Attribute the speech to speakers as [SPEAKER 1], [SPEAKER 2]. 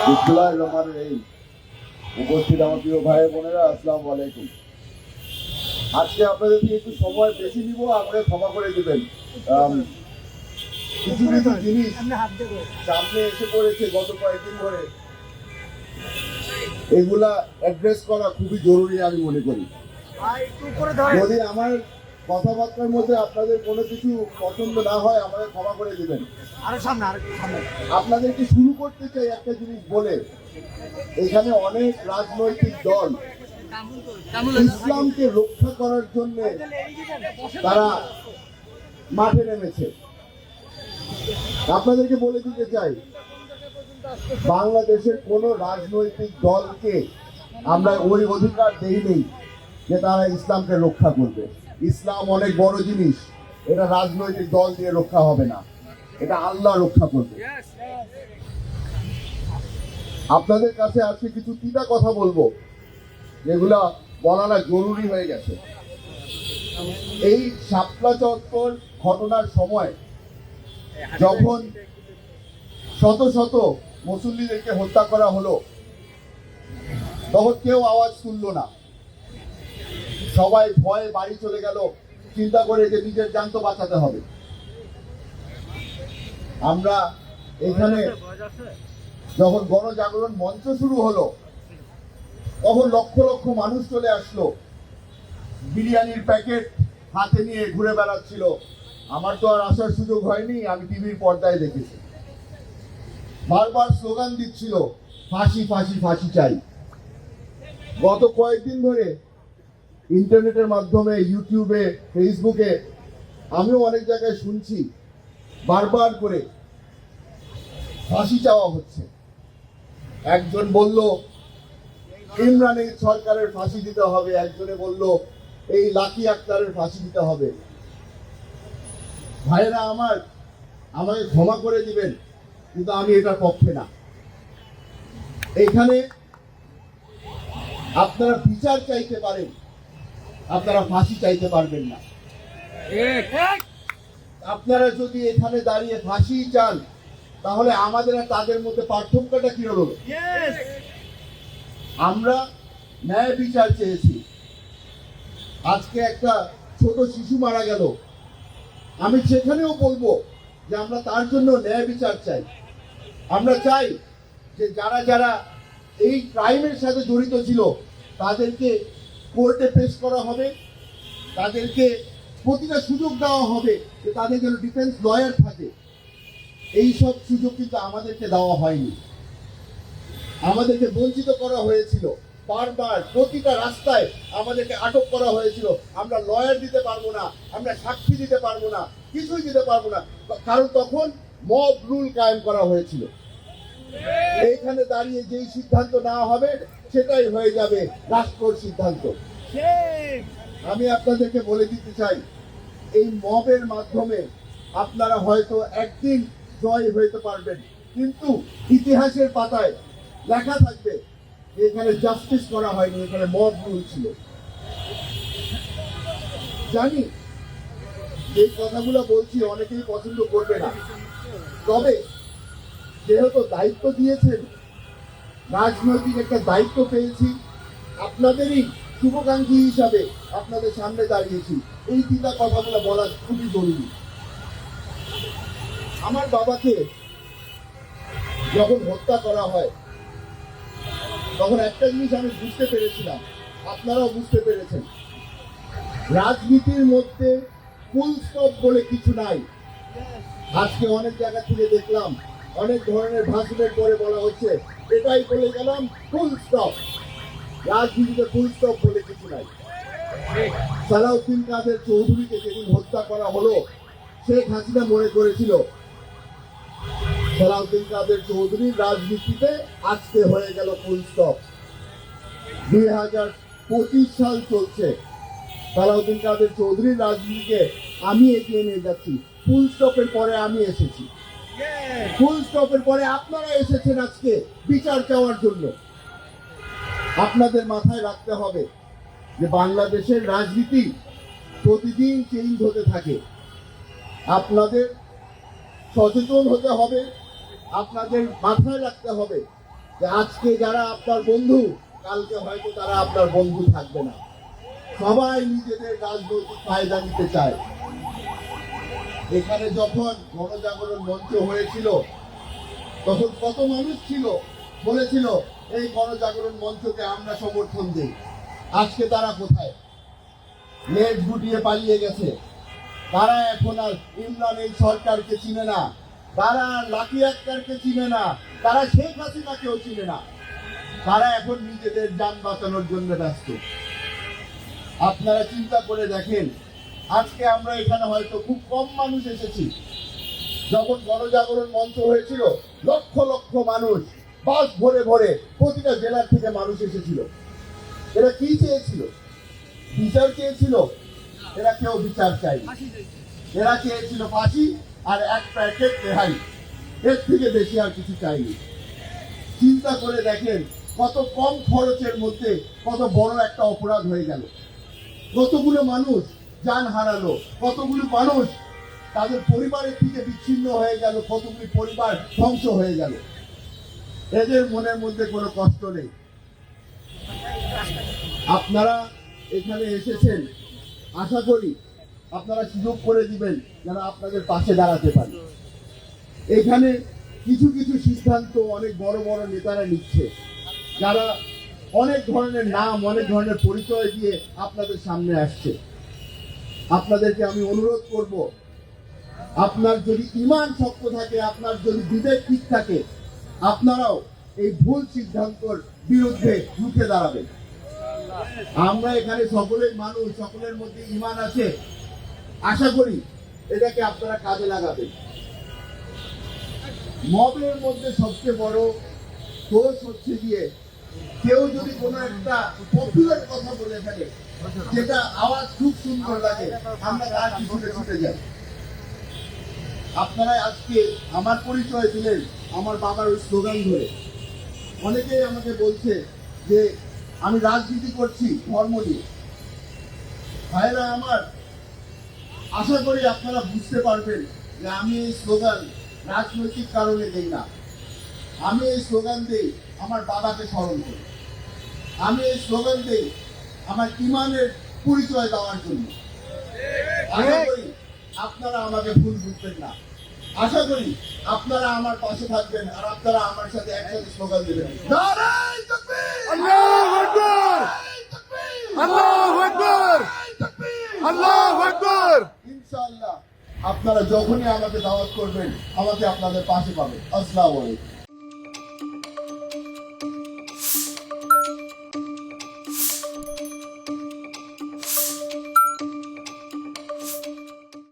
[SPEAKER 1] বিসমিল্লাহির রহমানির রহিম। উপস্থিত আমার প্রিয় ভাই বোনেরা, আসসালামু আলাইকুম। আজকে আপনাদের থেকে একটু সময় বেশি নিব, আপনারা ক্ষমা করে দিবেন। কিছু কিছু জিনিস সামনে এসে পড়েছে গত কয়েকদিন ধরে, এগুলা অ্যাড্রেস করা খুবই জরুরি আমি মনে করি। যদি আমার কথাবার্তার মধ্যে আপনাদের কোনো কিছু পছন্দ না হয়, আমাদের ক্ষমা করে দিবেন। আপনাদেরকে শুরু করতে চাই একটা জিনিস বলে, এখানে অনেক রাজনৈতিক দল ইসলামকে রক্ষা করার জন্য তারা মাঠে নেমেছে। আপনাদেরকে বলে দিতে চাই, বাংলাদেশের কোন রাজনৈতিক দলকে আমরা ওই অধিকার দেইনি যে তারা ইসলামকে রক্ষা করবে। ইসলাম অনেক বড় জিনিস, এটা রাজনৈতিক দল দিয়ে রক্ষা হবে না, এটা আল্লাহ রক্ষা করবে। আপনাদের কাছে আজকে কিছু তিতা কথা বলবো, যেগুলা বলাটা জরুরি হয়ে গেছে। এই শাপলা চত্বর ঘটনার সময় যখন শত শত মুসল্লিদেরকে হত্যা করা হলো, তখন কেউ আওয়াজ তুললো না। সবাই ভয়ে বাড়ি চলে গেল, চিন্তা করে যে নিজের জান তো বাঁচাতে হবে। আমরা এখানে যখন গণজাগরণ মঞ্চ শুরু হলো, তখন লক্ষ লক্ষ মানুষ চলে আসলো, বিরিয়ানির প্যাকেট হাতে নিয়ে ঘুরে বেড়াচ্ছিল। আমার তো আর আসার সুযোগ হয়নি, আমি টিভির পর্দায় দেখেছি। বারবার স্লোগান দিচ্ছিল, ফাঁসি ফাঁসি ফাঁসি চাই। গত কয়েকদিন ধরে ইন্টারনেটের মাধ্যমে, ইউটিউবে, ফেসবুকে আমিও অনেক জায়গায় শুনছি, বারবার করে ফাঁসি চাওয়া হচ্ছে। একজন বলল ইমরানের সরকারের ফাঁসি দিতে হবে, একজনে বলল এই লাকি আক্তারের ফাঁসি দিতে হবে। ভাইয়েরা আমার, আমাকে ক্ষমা করে দিবেন, কিন্তু আমি এটার পক্ষে না। এখানে আপনারা বিচার চাইতে পারেন, আপনারা ফাঁসি চাইতে পারবেন না। আপনারা যদি এখানে দাঁড়িয়ে ফাঁসি চান, তাহলে আমাদের আর তাদের মধ্যে পার্থক্যটা কি হলো? আমরা ন্যায় বিচার চেয়েছি। আজকে একটা ছোট শিশু মারা গেল, আমি সেখানেও বলবো যে আমরা তার জন্য ন্যায় বিচার চাই। আমরা চাই যে যারা যারা এই ক্রাইমের সাথে জড়িত ছিল, তাদেরকে কোর্টে পেশ করা হবে, তাদেরকে প্রতিটা সুযোগ দেওয়া হবে যে তাদের যেন ডিফেন্স লয়ার থাকে। এই সব সুযোগ কিন্তু আমাদেরকে দেওয়া হয়নি, আমাদেরকে বঞ্চিত করা হয়েছিল। বারবার প্রতিটা রাস্তায় আমাদেরকে আটক করা হয়েছিল। আমরা লয়ার দিতে পারবো না, আমরা সাক্ষী দিতে পারবো না, কিছুই দিতে পারবো না, কারণ তখন মব রুল কায়েম করা হয়েছিল। এইখানে দাঁড়িয়ে যেই সিদ্ধান্ত নেওয়া হবে, সেটাই হয়ে যাবে রাষ্ট্রর সিদ্ধান্ত। আমি আপনাদেরকে বলে দিতে চাই, এই মবের মাধ্যমে আপনারা হয়তো একদিন জয় হইতে পারবেন, কিন্তু ইতিহাসের পাতায় লেখা থাকবে যে এখানে জাস্টিস করা হয়নি, এখানে মব রুল ছিল। জানি এই কথাগুলো বলছি অনেকেই পছন্দ করবে না, তবে যেহেতু দায়িত্ব দিয়েছেন, রাজনৈতিক একটা দায়িত্ব পেয়েছি, আপনাদেরই শুভাকাঙ্ক্ষী হিসাবে আপনাদের সামনে দাঁড়িয়েছি। এই তিনটা কথাগুলো বলা খুবই জরুরি। আমার বাবাকে যখন হত্যা করা হয়, তখন একটা জিনিস আমি বুঝতে পেরেছিলাম, আপনারাও বুঝতে পেরেছেন, রাজনীতির মধ্যে ফুল স্টপ বলে কিছু নাই। আজকে অনেক জায়গা থেকে দেখলাম, অনেক ধরনের ভাষণের পরে বলা হচ্ছে এটাই বলে গেলাম, ফুল স্টপ। রাজনীতিতে ফুল স্টপ বলে কিছু নাই। সালাউদ্দিন কাদের চৌধুরীকে যেদিন হত্যা করা হলো, শেখ হাসিনা মনে করেছিল সালাউদ্দিন কাদের চৌধুরীর রাজনীতিতে আজকে হয়ে গেল ফুল স্টপ। 2025 সাল চলছে, সালাউদ্দিন কাদের চৌধুরীর রাজনীতিকে আমি এগিয়ে নিয়ে যাচ্ছি। ফুল স্টপের পরে আমি এসেছি, ফুল স্টপের পরে আপনারা এসেছেন আজকে বিচার চাওয়ার জন্য। আপনাদের মাথায় রাখতে হবে যে বাংলাদেশের রাজনীতি প্রতিদিন চেঞ্জ হতে থাকে। আপনাদের সচেতন হতে হবে, আপনাদের মাথায় রাখতে হবে যে আজকে যারা আপনার বন্ধু, কালকে হয়তো তারা আপনার বন্ধু থাকবে না। সবাই নিজেদের রাজনৈতিক ফায়দা নিতে চায়। এখানে যখন গণজাগরণ মঞ্চ হয়েছিল তখন কত মানুষ ছিল, বলেছিল এই গণজাগরণ মঞ্চকে আমরা সমর্থন দিই। আজকে তারা কোথায়? নেট গুটিয়ে পালিয়ে গেছে। তারা এখন আর ইমরান এই সরকারকে চিনে না, তারা আর লাকি আক্তারকে চিনে না, তারা শেখ হাসিনাকেও চিনে না। তারা এখন নিজেদের যান বাঁচানোর জন্য ব্যস্ত। আপনারা চিন্তা করে দেখেন, আজকে আমরা এখানে হয়তো খুব কম মানুষ এসেছি। যখন গণজাগরণ মঞ্চ হয়েছিল লক্ষ লক্ষ মানুষ, বাস ভরে ভরে প্রতিটা জেলার থেকে মানুষ এসেছিল। এরা কি চেয়েছিল? বিচার চেয়েছিল? এরা কেউ বিচার চায়নি। এরা চেয়েছিল ফাঁসি আর এক প্যাকেট রেহাই, এর থেকে বেশি আর কিছু চাইনি। চিন্তা করে দেখেন কত কম খরচের মধ্যে কত বড় একটা অপরাধ হয়ে গেল। কতগুলো মানুষ জান হারালো, কতগুলো মানুষ তাদের পরিবারের থেকে বিচ্ছিন্ন হয়ে গেল, কতগুলি পরিবার ধ্বংস হয়ে গেল। এদের মনের মধ্যে কোনো কষ্ট নেই। আপনারা এখানে এসেছেন, আশা করি আপনারা সুযোগ করে দিবেন যেন আপনাদের পাশে দাঁড়াতে পারে। এখানে কিছু কিছু সিদ্ধান্ত অনেক বড় বড় নেতারা নিচ্ছে, যারা অনেক ধরনের নাম, অনেক ধরনের পরিচয় দিয়ে আপনাদের সামনে আসছে। আপনাদেরকে আমি অনুরোধ করব, আপনার যদি ঈমান শক্ত থাকে, আপনার যদি বিবেক ঠিক থাকে, আপনারাও এই ভুল সিদ্ধান্তর বিরুদ্ধে রুখে দাঁড়াবেন। আমরা এখানে সকলেই মানুষ, সকলের মধ্যে ঈমান আছে। আশা করি এটাকে আপনারা কাজে লাগাবেন। মবের মধ্যে সবচেয়ে বড় দোষ হচ্ছে গিয়ে কেউ যদি কোনো একটা পপুলার কথা বলে ফেলে, যেটা আওয়াজ খুব সুন্দর লাগে, আমরা তার পিছনে ছুটে যাই। আপনারা আজকে আমার পরিচয় দিলেন আমার বাবার ওই স্লোগান ধরে। অনেকেই আমাকে বলছে যে আমি রাজনীতি করছি ধর্ম নিয়ে। ভাইরা আমার, আশা করি আপনারা বুঝতে পারবেন যে আমি এই স্লোগান রাজনৈতিক কারণে দেই না। আমি এই স্লোগান দিই আমার বাবাকে স্মরণ করি। আমি এই স্লোগান দিই আমার ঈমানের পরিচয় দেওয়ার জন্য। আশা করি আপনারা আমাকে ভুল বুঝবেন না। আশা করি আপনারা আমার পাশে থাকবেন আর আপনারা আমার সাথে একসাথে স্লোগান দেবেন, নারায়ে তাকবীর,
[SPEAKER 2] আল্লাহু আকবার, আল্লাহু আকবার, আল্লাহু আকবার।
[SPEAKER 1] ইনশাআল্লাহ আপনারা যখনই আমাকে দাওয়াত করবেন, আমাকে আপনাদের পাশে পাবেন। আসসালামু আলাইকুম।